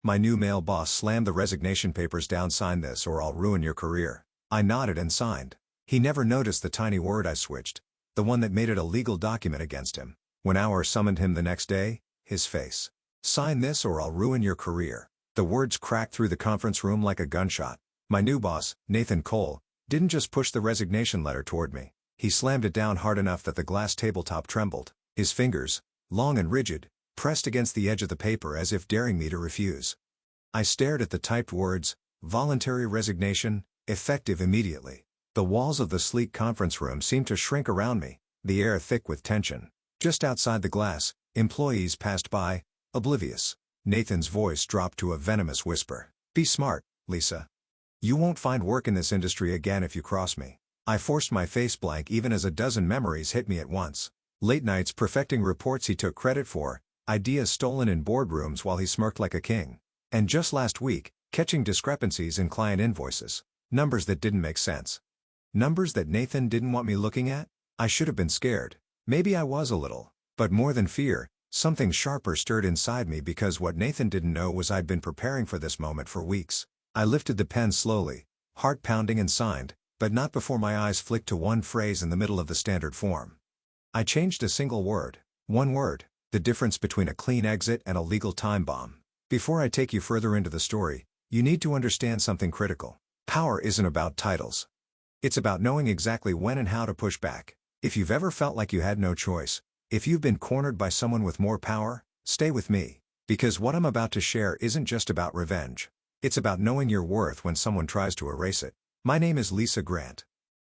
My new male boss slammed the resignation papers down. "Sign this or I'll ruin your career." I nodded and signed. He never noticed the tiny word I switched, the one that made it a legal document against him. When Auer summoned him the next day, his face. "Sign this or I'll ruin your career." The words cracked through the conference room like a gunshot. My new boss, Nathan Cole, didn't just push the resignation letter toward me. He slammed it down hard enough that the glass tabletop trembled. His fingers, long and rigid, pressed against the edge of the paper as if daring me to refuse. I stared at the typed words, "Voluntary resignation, effective immediately." The walls of the sleek conference room seemed to shrink around me, the air thick with tension. Just outside the glass, employees passed by, oblivious. Nathan's voice dropped to a venomous whisper. "Be smart, Lisa. You won't find work in this industry again if you cross me." I forced my face blank even as a dozen memories hit me at once. Late nights perfecting reports he took credit for, ideas stolen in boardrooms while he smirked like a king. And just last week, catching discrepancies in client invoices. Numbers that didn't make sense. Numbers that Nathan didn't want me looking at? I should have been scared. Maybe I was a little. But more than fear, something sharper stirred inside me because what Nathan didn't know was I'd been preparing for this moment for weeks. I lifted the pen slowly, heart pounding, and signed, but not before my eyes flicked to one phrase in the middle of the standard form. I changed a single word. One word. The difference between a clean exit and a legal time bomb. Before I take you further into the story, you need to understand something critical. Power isn't about titles. It's about knowing exactly when and how to push back. If you've ever felt like you had no choice, if you've been cornered by someone with more power, stay with me. Because what I'm about to share isn't just about revenge. It's about knowing your worth when someone tries to erase it. My name is Lisa Grant.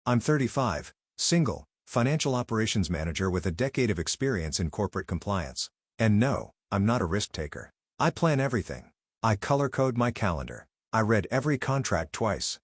I'm 35, single, financial operations manager with a decade of experience in corporate compliance. And no, I'm not a risk taker. I plan everything. I color code my calendar. I read every contract twice.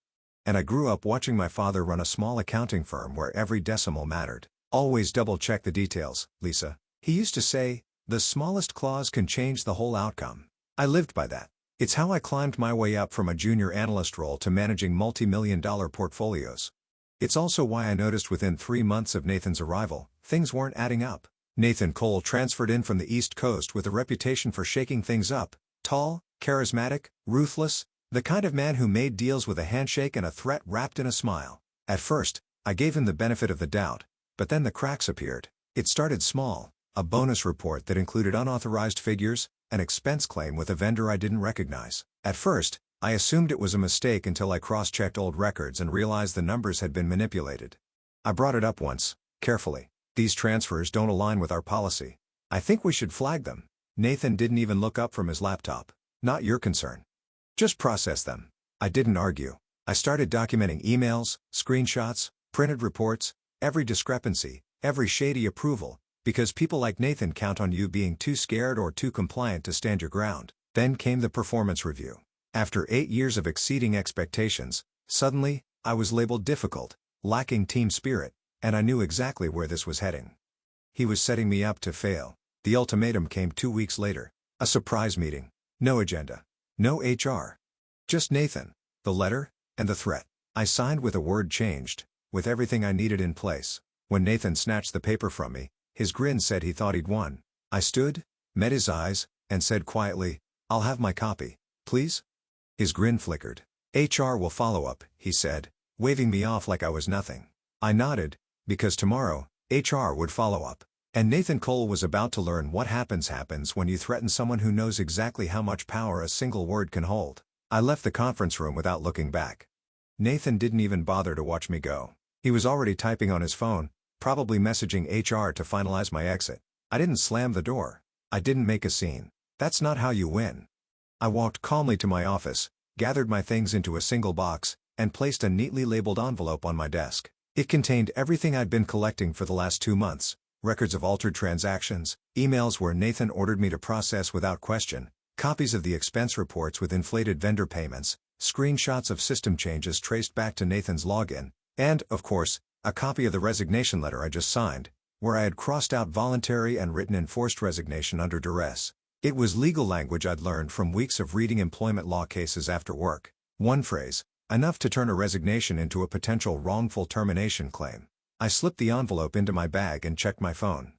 And I grew up watching my father run a small accounting firm where every decimal mattered. "Always double-check the details, Lisa," he used to say. "The smallest clause can change the whole outcome." I lived by that. It's how I climbed my way up from a junior analyst role to managing multi-million-dollar portfolios. It's also why I noticed within 3 months of Nathan's arrival, things weren't adding up. Nathan Cole transferred in from the East Coast with a reputation for shaking things up. Tall, charismatic, ruthless, the kind of man who made deals with a handshake and a threat wrapped in a smile. At first, I gave him the benefit of the doubt, but then the cracks appeared. It started small, a bonus report that included unauthorized figures, an expense claim with a vendor I didn't recognize. At first, I assumed it was a mistake until I cross-checked old records and realized the numbers had been manipulated. I brought it up once, carefully. "These transfers don't align with our policy. I think we should flag them." Nathan didn't even look up from his laptop. "Not your concern. Just process them." I didn't argue. I started documenting emails, screenshots, printed reports, every discrepancy, every shady approval, because people like Nathan count on you being too scared or too compliant to stand your ground. Then came the performance review. After 8 years of exceeding expectations, suddenly, I was labeled difficult, lacking team spirit, and I knew exactly where this was heading. He was setting me up to fail. The ultimatum came 2 weeks later. A surprise meeting. No agenda. No HR. Just Nathan, the letter, and the threat. I signed with a word changed, with everything I needed in place. When Nathan snatched the paper from me, his grin said he thought he'd won. I stood, met his eyes, and said quietly, "I'll have my copy, please?" His grin flickered. "HR will follow up," he said, waving me off like I was nothing. I nodded, because tomorrow, HR would follow up. And Nathan Cole was about to learn what happens when you threaten someone who knows exactly how much power a single word can hold. I left the conference room without looking back. Nathan didn't even bother to watch me go. He was already typing on his phone, probably messaging HR to finalize my exit. I didn't slam the door. I didn't make a scene. That's not how you win. I walked calmly to my office, gathered my things into a single box, and placed a neatly labeled envelope on my desk. It contained everything I'd been collecting for the last 2 months. Records of altered transactions, emails where Nathan ordered me to process without question, copies of the expense reports with inflated vendor payments, screenshots of system changes traced back to Nathan's login, and, of course, a copy of the resignation letter I just signed, where I had crossed out voluntary and written enforced resignation under duress. It was legal language I'd learned from weeks of reading employment law cases after work. One phrase, enough to turn a resignation into a potential wrongful termination claim. I slipped the envelope into my bag and checked my phone.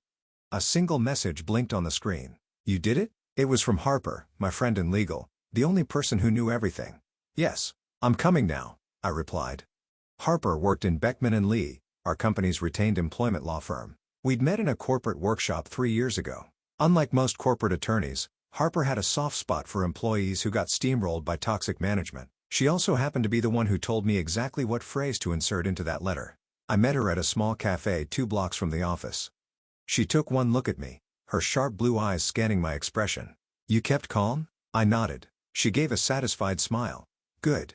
A single message blinked on the screen. "You did it?" It was from Harper, my friend in legal, The only person who knew everything. Yes, I'm coming now, I replied. Harper worked in Beckman and Lee, our company's retained employment law firm. We'd met in a corporate workshop 3 years ago. Unlike most corporate attorneys, Harper had a soft spot for employees who got steamrolled by toxic management. She also happened to be the one who told me exactly what phrase to insert into that letter. I met her at a small cafe 2 blocks from the office. She took one look at me, her sharp blue eyes scanning my expression. You kept calm? I nodded. She gave a satisfied smile. Good.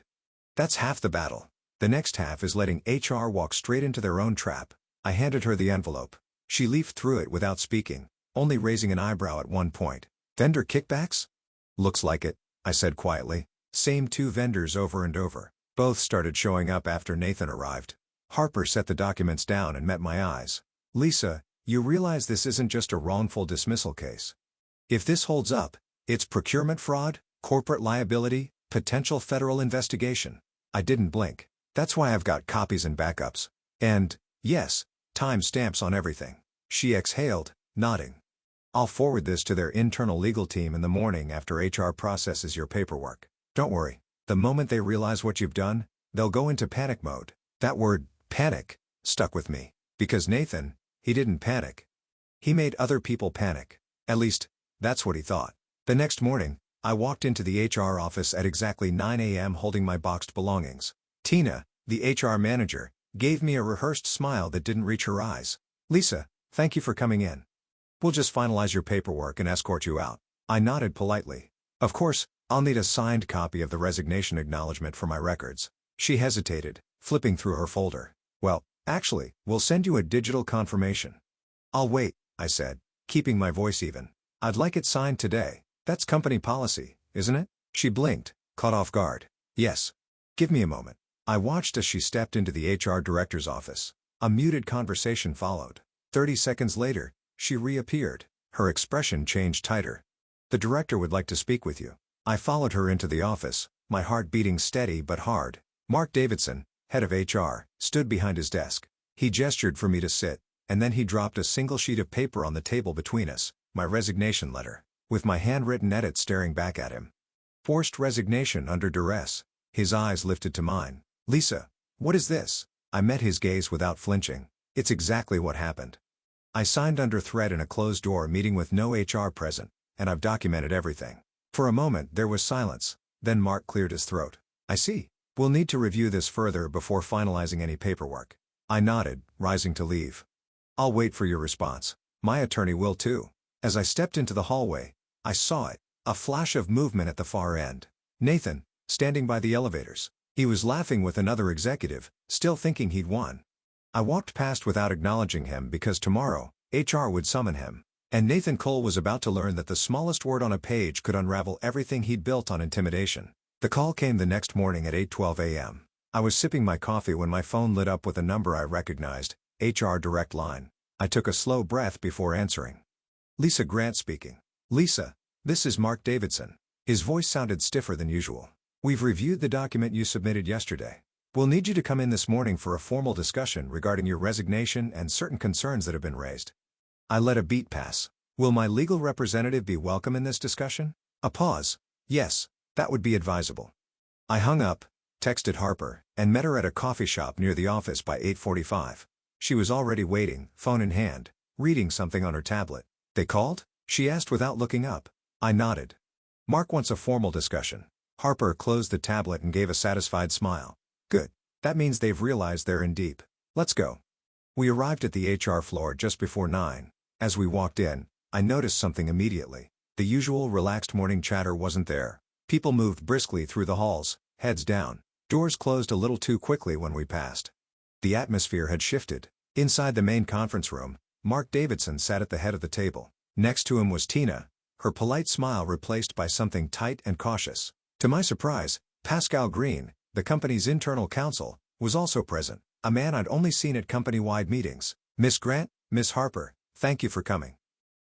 That's half the battle. The next half is letting HR walk straight into their own trap. I handed her the envelope. She leafed through it without speaking, only raising an eyebrow at one point. Vendor kickbacks? Looks like it, I said quietly. Same 2 vendors over and over. Both started showing up after Nathan arrived. Harper set the documents down and met my eyes. Lisa, you realize this isn't just a wrongful dismissal case. If this holds up, it's procurement fraud, corporate liability, potential federal investigation. I didn't blink. That's why I've got copies and backups. And, yes, time stamps on everything. She exhaled, nodding. I'll forward this to their internal legal team in the morning after HR processes your paperwork. Don't worry, the moment they realize what you've done, they'll go into panic mode. That word, panic, stuck with me. Because Nathan, he didn't panic. He made other people panic. At least, that's what he thought. The next morning, I walked into the HR office at exactly 9 a.m. holding my boxed belongings. Tina, the HR manager, gave me a rehearsed smile that didn't reach her eyes. Lisa, thank you for coming in. We'll just finalize your paperwork and escort you out. I nodded politely. Of course, I'll need a signed copy of the resignation acknowledgement for my records. She hesitated, flipping through her folder. Well, actually, we'll send you a digital confirmation. I'll wait, I said, keeping my voice even. I'd like it signed today. That's company policy, isn't it? She blinked, caught off guard. Yes. Give me a moment. I watched as she stepped into the HR director's office. A muted conversation followed. 30 seconds later, she reappeared. Her expression changed tighter. The director would like to speak with you. I followed her into the office, my heart beating steady but hard. Mark Davidson, head of HR, stood behind his desk. He gestured for me to sit, and then he dropped a single sheet of paper on the table between us, my resignation letter, with my handwritten edit staring back at him. Forced resignation under duress. His eyes lifted to mine. Lisa, what is this? I met his gaze without flinching. It's exactly what happened. I signed under threat in a closed-door meeting with no HR present, and I've documented everything. For a moment there was silence, then Mark cleared his throat. I see. We'll need to review this further before finalizing any paperwork. I nodded, rising to leave. I'll wait for your response. My attorney will too. As I stepped into the hallway, I saw it, a flash of movement at the far end. Nathan, standing by the elevators. He was laughing with another executive, still thinking he'd won. I walked past without acknowledging him because tomorrow, HR would summon him. And Nathan Cole was about to learn that the smallest word on a page could unravel everything he'd built on intimidation. The call came the next morning at 8:12 a.m. I was sipping my coffee when my phone lit up with a number I recognized, HR direct line. I took a slow breath before answering. Lisa Grant speaking. Lisa, this is Mark Davidson. His voice sounded stiffer than usual. We've reviewed the document you submitted yesterday. We'll need you to come in this morning for a formal discussion regarding your resignation and certain concerns that have been raised. I let a beat pass. Will my legal representative be welcome in this discussion? A pause. Yes, that would be advisable. I hung up, texted Harper, and met her at a coffee shop near the office by 8:45. She was already waiting, phone in hand, reading something on her tablet. They called? She asked without looking up. I nodded. Mark wants a formal discussion. Harper closed the tablet and gave a satisfied smile. Good. That means they've realized they're in deep. Let's go. We arrived at the HR floor just before 9. As we walked in, I noticed something immediately. The usual relaxed morning chatter wasn't there. People moved briskly through the halls, heads down. Doors closed a little too quickly when we passed. The atmosphere had shifted. Inside the main conference room, Mark Davidson sat at the head of the table. Next to him was Tina, her polite smile replaced by something tight and cautious. To my surprise, Pascal Green, the company's internal counsel, was also present, a man I'd only seen at company-wide meetings. Miss Grant, Miss Harper, thank you for coming.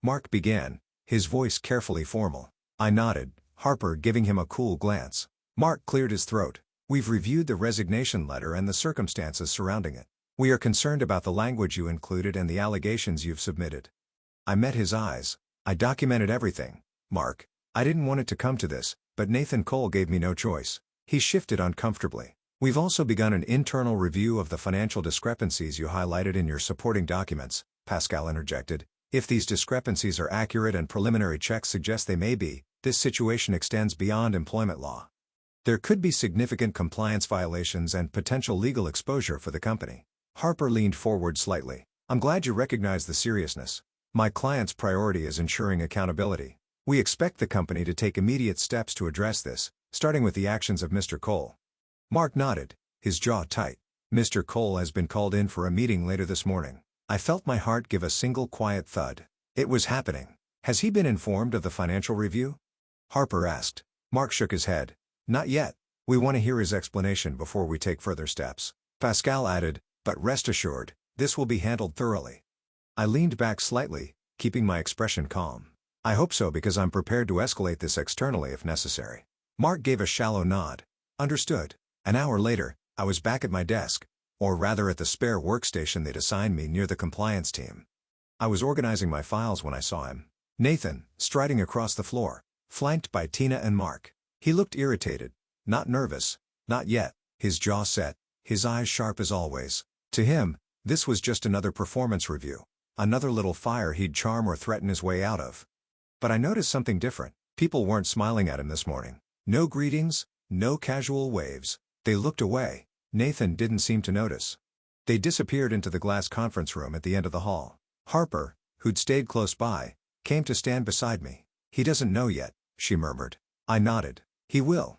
Mark began, his voice carefully formal. I nodded, Harper giving him a cool glance. Mark cleared his throat. We've reviewed the resignation letter and the circumstances surrounding it. We are concerned about the language you included and the allegations you've submitted. I met his eyes. I documented everything, Mark. I didn't want it to come to this, but Nathan Cole gave me no choice. He shifted uncomfortably. We've also begun an internal review of the financial discrepancies you highlighted in your supporting documents, Pascal interjected. If these discrepancies are accurate and preliminary checks suggest they may be, this situation extends beyond employment law. There could be significant compliance violations and potential legal exposure for the company. Harper leaned forward slightly. I'm glad you recognize the seriousness. My client's priority is ensuring accountability. We expect the company to take immediate steps to address this, starting with the actions of Mr. Cole. Mark nodded, his jaw tight. Mr. Cole has been called in for a meeting later this morning. I felt my heart give a single quiet thud. It was happening. Has he been informed of the financial review? Harper asked. Mark shook his head. Not yet. We want to hear his explanation before we take further steps. Pascal added, but rest assured, this will be handled thoroughly. I leaned back slightly, keeping my expression calm. I hope so because I'm prepared to escalate this externally if necessary. Mark gave a shallow nod. Understood. An hour later, I was back at my desk, or rather at the spare workstation they'd assigned me near the compliance team. I was organizing my files when I saw him. Nathan, striding across the floor, flanked by Tina and Mark. He looked irritated, not nervous, not yet, his jaw set, his eyes sharp as always. To him, this was just another performance review, another little fire he'd charm or threaten his way out of. But I noticed something different. People weren't smiling at him this morning. No greetings, no casual waves. They looked away. Nathan didn't seem to notice. They disappeared into the glass conference room at the end of the hall. Harper, who'd stayed close by, came to stand beside me. He doesn't know yet, she murmured. I nodded. He will.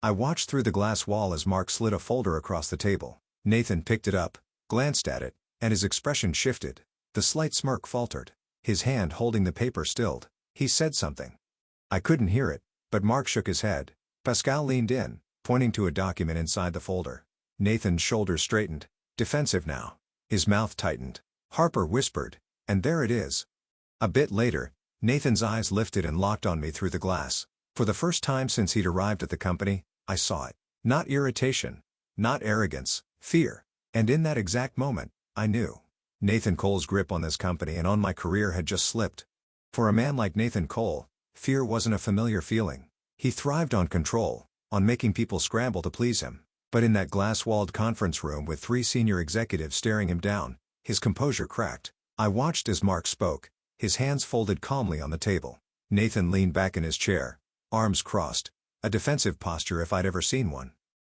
I watched through the glass wall as Mark slid a folder across the table. Nathan picked it up, glanced at it, and his expression shifted. The slight smirk faltered. His hand holding the paper stilled. He said something. I couldn't hear it, but Mark shook his head. Pascal leaned in, pointing to a document inside the folder. Nathan's shoulders straightened, defensive now. His mouth tightened. Harper whispered, and there it is. A bit later, Nathan's eyes lifted and locked on me through the glass. For the first time since he'd arrived at the company, I saw it. Not irritation, not arrogance, fear. And in that exact moment, I knew. Nathan Cole's grip on this company and on my career had just slipped. For a man like Nathan Cole, fear wasn't a familiar feeling. He thrived on control, on making people scramble to please him. But in that glass-walled conference room with 3 senior executives staring him down, his composure cracked. I watched as Mark spoke, his hands folded calmly on the table. Nathan leaned back in his chair, arms crossed, a defensive posture if I'd ever seen one.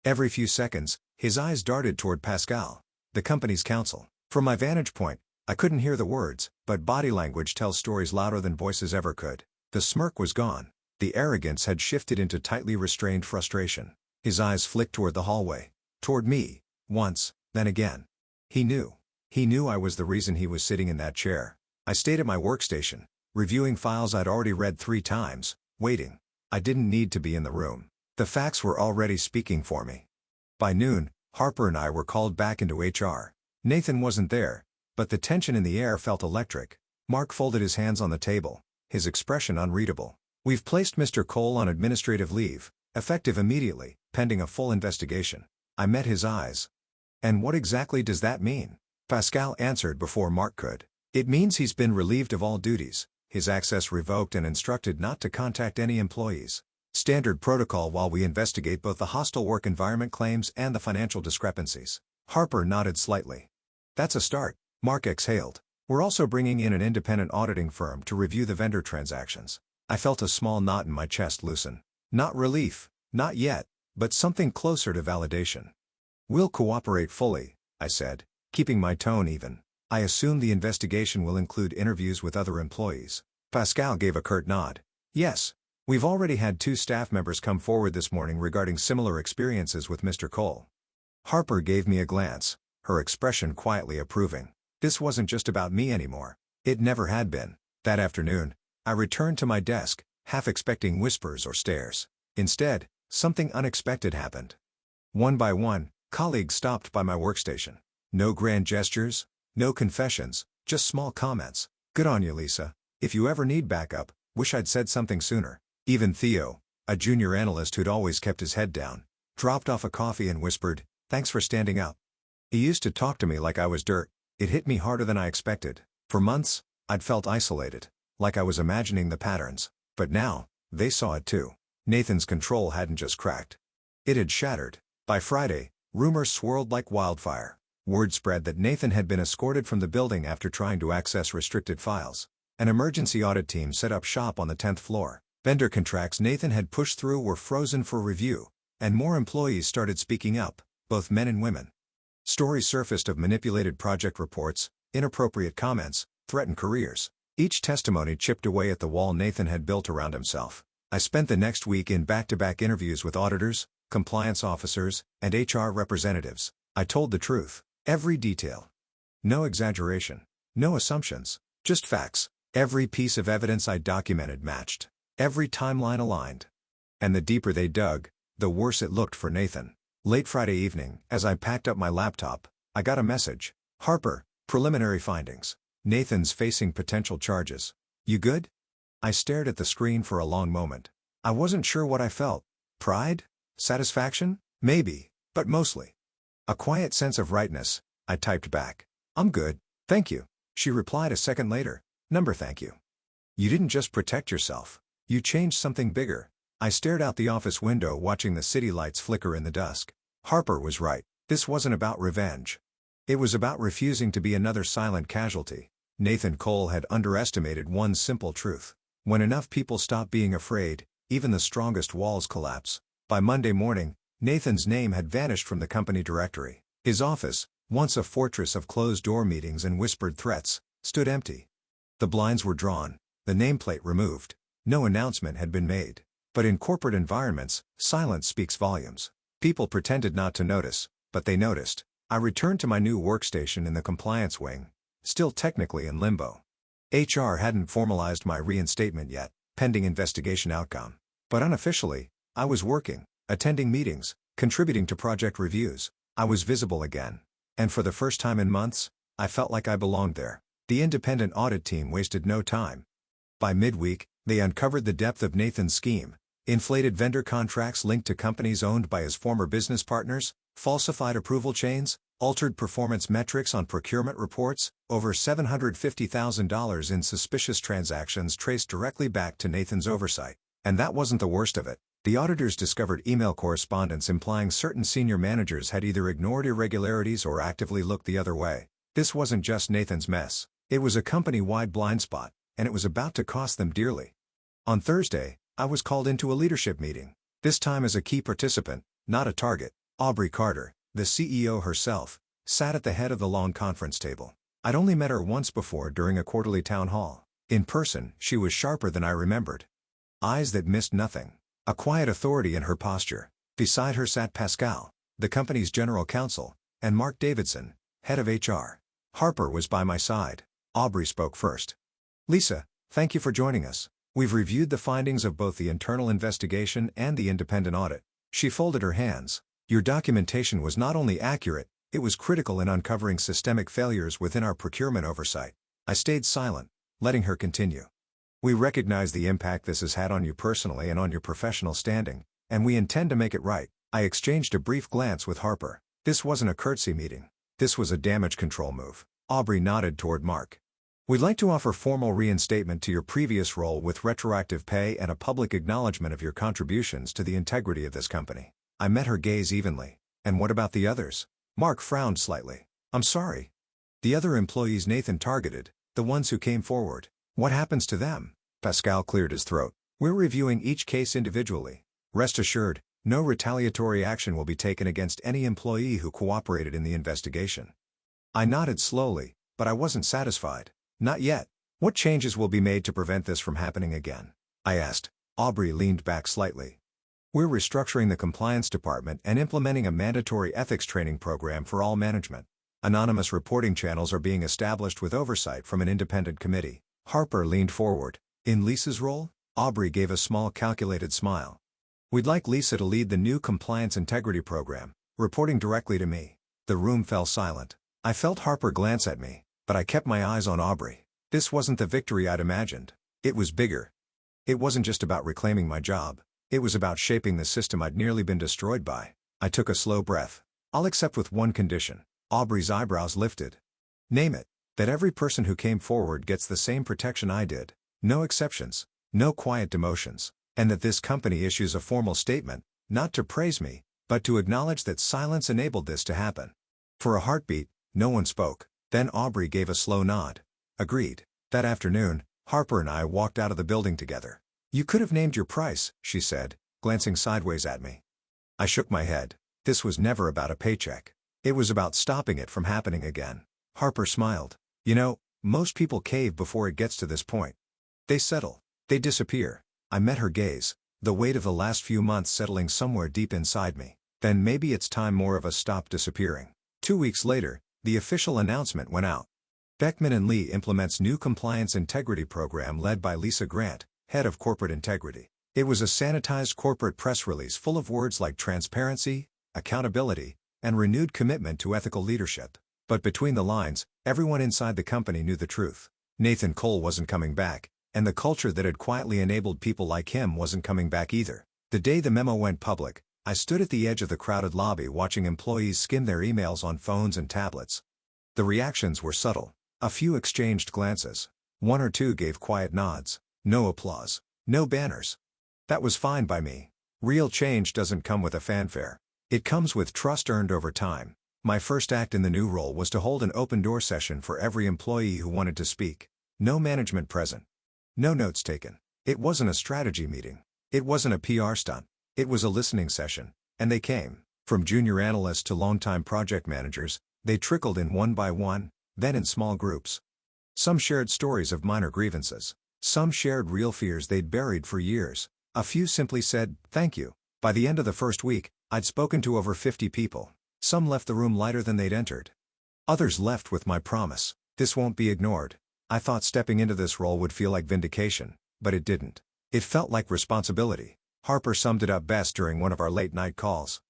Every few seconds, his eyes darted toward Pascal, the company's counsel. From my vantage point, I couldn't hear the words, but body language tells stories louder than voices ever could. The smirk was gone. The arrogance had shifted into tightly restrained frustration. His eyes flicked toward the hallway, toward me, once, then again. He knew. He knew I was the reason he was sitting in that chair. I stayed at my workstation, reviewing files I'd already read 3 times, waiting. I didn't need to be in the room. The facts were already speaking for me. By noon, Harper and I were called back into HR. Nathan wasn't there, but the tension in the air felt electric. Mark folded his hands on the table, his expression unreadable. We've placed Mr. Cole on administrative leave, effective immediately, pending a full investigation. I met his eyes. And what exactly does that mean? Pascal answered before Mark could. It means he's been relieved of all duties, his access revoked and instructed not to contact any employees. Standard protocol while we investigate both the hostile work environment claims and the financial discrepancies. Harper nodded slightly. That's a start, Mark exhaled. We're also bringing in an independent auditing firm to review the vendor transactions. I felt a small knot in my chest loosen. Not relief, not yet, but something closer to validation. We'll cooperate fully, I said, keeping my tone even. I assume the investigation will include interviews with other employees. Pascal gave a curt nod. Yes. We've already had 2 staff members come forward this morning regarding similar experiences with Mr. Cole. Harper gave me a glance, her expression quietly approving. This wasn't just about me anymore. It never had been. That afternoon, I returned to my desk, half expecting whispers or stares. Instead, something unexpected happened. One by one, colleagues stopped by my workstation. No grand gestures, no confessions, just small comments. Good on you, Lisa. If you ever need backup, wish I'd said something sooner. Even Theo, a junior analyst who'd always kept his head down, dropped off a coffee and whispered, "Thanks for standing up." He used to talk to me like I was dirt. It hit me harder than I expected. For months, I'd felt isolated, like I was imagining the patterns. But now, they saw it too. Nathan's control hadn't just cracked. It had shattered. By Friday, rumors swirled like wildfire. Word spread that Nathan had been escorted from the building after trying to access restricted files. An emergency audit team set up shop on the 10th floor. Vendor contracts Nathan had pushed through were frozen for review, and more employees started speaking up, both men and women. Stories surfaced of manipulated project reports, inappropriate comments, threatened careers. Each testimony chipped away at the wall Nathan had built around himself. I spent the next week in back-to-back interviews with auditors, compliance officers, and HR representatives. I told the truth. Every detail. No exaggeration. No assumptions. Just facts. Every piece of evidence I documented matched. Every timeline aligned. And the deeper they dug, the worse it looked for Nathan. Late Friday evening, as I packed up my laptop, I got a message. Harper, preliminary findings. Nathan's facing potential charges. You good? I stared at the screen for a long moment. I wasn't sure what I felt. Pride? Satisfaction? Maybe, but mostly a quiet sense of rightness. I typed back. I'm good, thank you. She replied a second later. Number thank you. You didn't just protect yourself. You changed something bigger. I stared out the office window watching the city lights flicker in the dusk. Harper was right. This wasn't about revenge. It was about refusing to be another silent casualty. Nathan Cole had underestimated one simple truth. When enough people stop being afraid, even the strongest walls collapse. By Monday morning, Nathan's name had vanished from the company directory. His office, once a fortress of closed-door meetings and whispered threats, stood empty. The blinds were drawn, the nameplate removed. No announcement had been made. But in corporate environments, silence speaks volumes. People pretended not to notice, but they noticed. I returned to my new workstation in the compliance wing, still technically in limbo. HR hadn't formalized my reinstatement yet, pending investigation outcome. But unofficially, I was working, attending meetings, contributing to project reviews. I was visible again. And for the first time in months, I felt like I belonged there. The independent audit team wasted no time. By midweek, they uncovered the depth of Nathan's scheme. Inflated vendor contracts linked to companies owned by his former business partners, falsified approval chains, altered performance metrics on procurement reports, over $750,000 in suspicious transactions traced directly back to Nathan's oversight. And that wasn't the worst of it. The auditors discovered email correspondence implying certain senior managers had either ignored irregularities or actively looked the other way. This wasn't just Nathan's mess. It was a company-wide blind spot, and it was about to cost them dearly. On Thursday, I was called into a leadership meeting. This time as a key participant, not a target. Aubrey Carter, the CEO herself, sat at the head of the long conference table. I'd only met her once before during a quarterly town hall. In person, she was sharper than I remembered. Eyes that missed nothing. A quiet authority in her posture. Beside her sat Pascal, the company's general counsel, and Mark Davidson, head of HR. Harper was by my side. Aubrey spoke first. Lisa, thank you for joining us. We've reviewed the findings of both the internal investigation and the independent audit. She folded her hands. Your documentation was not only accurate, it was critical in uncovering systemic failures within our procurement oversight. I stayed silent, letting her continue. We recognize the impact this has had on you personally and on your professional standing, and we intend to make it right. I exchanged a brief glance with Harper. This wasn't a curtsy meeting. This was a damage control move. Aubrey nodded toward Mark. We'd like to offer formal reinstatement to your previous role with retroactive pay and a public acknowledgement of your contributions to the integrity of this company. I met her gaze evenly. And what about the others? Mark frowned slightly. I'm sorry. The other employees Nathan targeted, the ones who came forward. What happens to them? Pascal cleared his throat. We're reviewing each case individually. Rest assured, no retaliatory action will be taken against any employee who cooperated in the investigation. I nodded slowly, but I wasn't satisfied. Not yet. What changes will be made to prevent this from happening again? I asked. Aubrey leaned back slightly. We're restructuring the compliance department and implementing a mandatory ethics training program for all management. Anonymous reporting channels are being established with oversight from an independent committee. Harper leaned forward. In Lisa's role? Aubrey gave a small calculated smile. We'd like Lisa to lead the new compliance integrity program, reporting directly to me. The room fell silent. I felt Harper glance at me, but I kept my eyes on Aubrey. This wasn't the victory I'd imagined. It was bigger. It wasn't just about reclaiming my job. It was about shaping the system I'd nearly been destroyed by. I took a slow breath. I'll accept with one condition. Aubrey's eyebrows lifted. Name it. That every person who came forward gets the same protection I did. No exceptions. No quiet demotions. and that this company issues a formal statement, not to praise me, but to acknowledge that silence enabled this to happen. For a heartbeat, no one spoke. Then Aubrey gave a slow nod. Agreed. That afternoon, Harper and I walked out of the building together. You could have named your price, she said, glancing sideways at me. I shook my head. This was never about a paycheck. It was about stopping it from happening again. Harper smiled. You know, most people cave before it gets to this point. They settle. They disappear. I met her gaze, the weight of the last few months settling somewhere deep inside me. Then maybe it's time more of us stop disappearing. 2 weeks later, the official announcement went out. Beckman & Lee implements new compliance integrity program led by Lisa Grant, head of corporate integrity. It was a sanitized corporate press release full of words like transparency, accountability, and renewed commitment to ethical leadership. But between the lines, everyone inside the company knew the truth. Nathan Cole wasn't coming back, and the culture that had quietly enabled people like him wasn't coming back either. The day the memo went public, I stood at the edge of the crowded lobby watching employees skim their emails on phones and tablets. The reactions were subtle. A few exchanged glances. 1 or 2 gave quiet nods. No applause. No banners. That was fine by me. Real change doesn't come with a fanfare. It comes with trust earned over time. My first act in the new role was to hold an open-door session for every employee who wanted to speak. No management present. No notes taken. It wasn't a strategy meeting. It wasn't a PR stunt. It was a listening session. And they came. From junior analysts to longtime project managers, they trickled in one by one, then in small groups. Some shared stories of minor grievances. Some shared real fears they'd buried for years. A few simply said, "Thank you." By the end of the first week, I'd spoken to over 50 people. Some left the room lighter than they'd entered. Others left with my promise. This won't be ignored. I thought stepping into this role would feel like vindication, but it didn't. It felt like responsibility. Harper summed it up best during one of our late-night calls.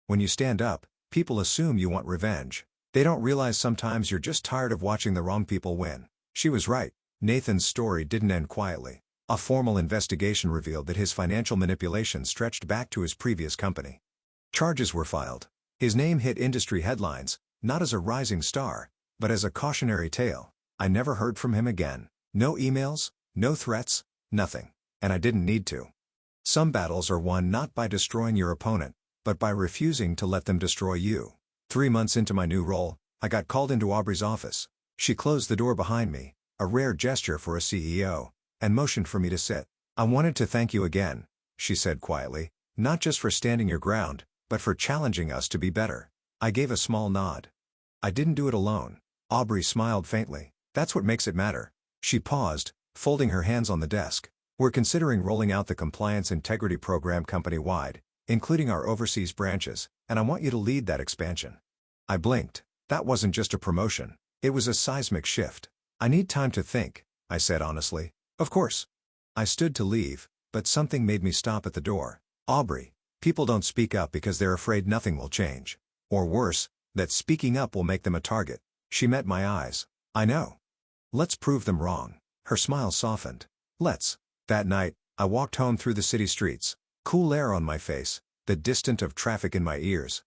When you stand up, people assume you want revenge. They don't realize sometimes you're just tired of watching the wrong people win. She was right. Nathan's story didn't end quietly. A formal investigation revealed that his financial manipulation stretched back to his previous company. Charges were filed. His name hit industry headlines, not as a rising star, but as a cautionary tale. I never heard from him again. No emails, no threats, nothing. And I didn't need to. Some battles are won not by destroying your opponent, but by refusing to let them destroy you. 3 months into my new role, I got called into Aubrey's office. She closed the door behind me, a rare gesture for a CEO, and motioned for me to sit. "I wanted to thank you again," she said quietly, "not just for standing your ground, but for challenging us to be better." I gave a small nod. I didn't do it alone. Aubrey smiled faintly. "That's what makes it matter." She paused, folding her hands on the desk. "We're considering rolling out the compliance integrity program company-wide, including our overseas branches, and I want you to lead that expansion." I blinked. That wasn't just a promotion. It was a seismic shift. "I need time to think," I said honestly. "Of course." I stood to leave, but something made me stop at the door. "Aubrey, people don't speak up because they're afraid nothing will change. Or worse, that speaking up will make them a target." She met my eyes. "I know. Let's prove them wrong." Her smile softened. "Let's." That night, I walked home through the city streets. Cool air on my face, the distant of traffic in my ears.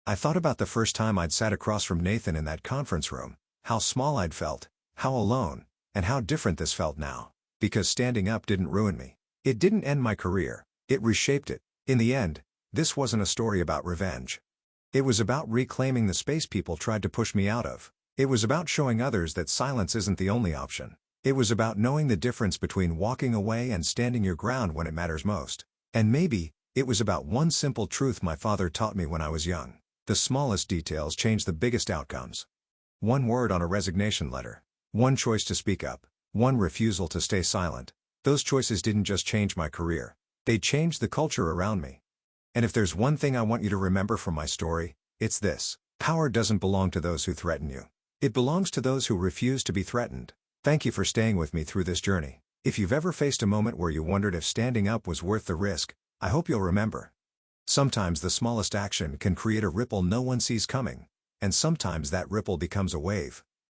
I thought about the first time I'd sat across from Nathan in that conference room, how small I'd felt, how alone, and how different this felt now. Because standing up didn't ruin me. It didn't end my career. It reshaped it. In the end, this wasn't a story about revenge. It was about reclaiming the space people tried to push me out of. It was about showing others that silence isn't the only option. It was about knowing the difference between walking away and standing your ground when it matters most. And maybe, it was about one simple truth my father taught me when I was young. The smallest details change the biggest outcomes. One word on a resignation letter. One choice to speak up. One refusal to stay silent. Those choices didn't just change my career. They changed the culture around me. And if there's one thing I want you to remember from my story, it's this. Power doesn't belong to those who threaten you. It belongs to those who refuse to be threatened. Thank you for staying with me through this journey. If you've ever faced a moment where you wondered if standing up was worth the risk, I hope you'll remember. Sometimes the smallest action can create a ripple no one sees coming, and sometimes that ripple becomes a wave.